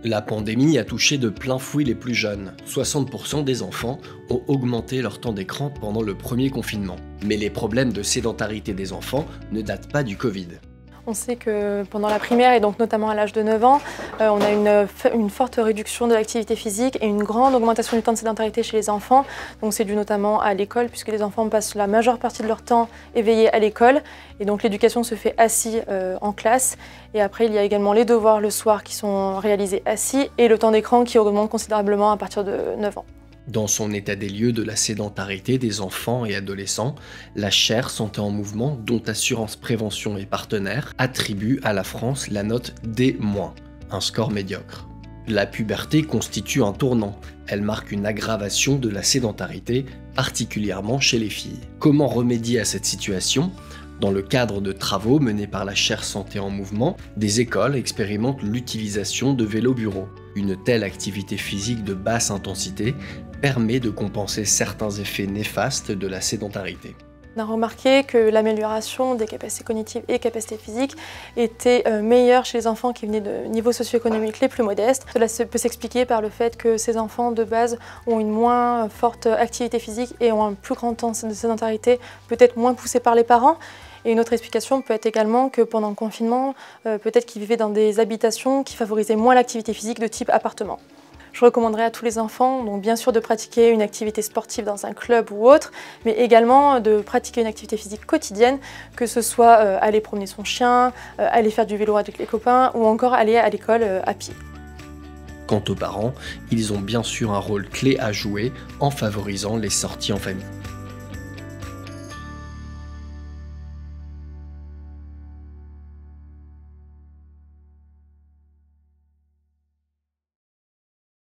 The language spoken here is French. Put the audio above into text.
La pandémie a touché de plein fouet les plus jeunes. 60% des enfants ont augmenté leur temps d'écran pendant le premier confinement. Mais les problèmes de sédentarité des enfants ne datent pas du Covid. On sait que pendant la primaire et donc notamment à l'âge de 9 ans, on a une forte réduction de l'activité physique et une grande augmentation du temps de sédentarité chez les enfants. Donc c'est dû notamment à l'école puisque les enfants passent la majeure partie de leur temps éveillés à l'école et donc l'éducation se fait assis en classe. Et après il y a également les devoirs le soir qui sont réalisés assis et le temps d'écran qui augmente considérablement à partir de 9 ans. Dans son état des lieux de la sédentarité des enfants et adolescents, la chaire Santé en Mouvement, dont Assurance Prévention est partenaire, attribue à la France la note D-, un score médiocre. La puberté constitue un tournant. Elle marque une aggravation de la sédentarité, particulièrement chez les filles. Comment remédier à cette situation ? Dans le cadre de travaux menés par la chaire Santé en Mouvement, des écoles expérimentent l'utilisation de vélos-bureaux. Une telle activité physique de basse intensité permet de compenser certains effets néfastes de la sédentarité. On a remarqué que l'amélioration des capacités cognitives et capacités physiques était meilleure chez les enfants qui venaient de niveaux socio-économiques les plus modestes. Cela peut s'expliquer par le fait que ces enfants de base ont une moins forte activité physique et ont un plus grand temps de sédentarité, peut-être moins poussé par les parents. Et une autre explication peut être également que pendant le confinement, peut-être qu'ils vivaient dans des habitations qui favorisaient moins l'activité physique de type appartement. Je recommanderais à tous les enfants, donc bien sûr de pratiquer une activité sportive dans un club ou autre, mais également de pratiquer une activité physique quotidienne, que ce soit aller promener son chien, aller faire du vélo avec les copains ou encore aller à l'école à pied. Quant aux parents, ils ont bien sûr un rôle clé à jouer en favorisant les sorties en famille.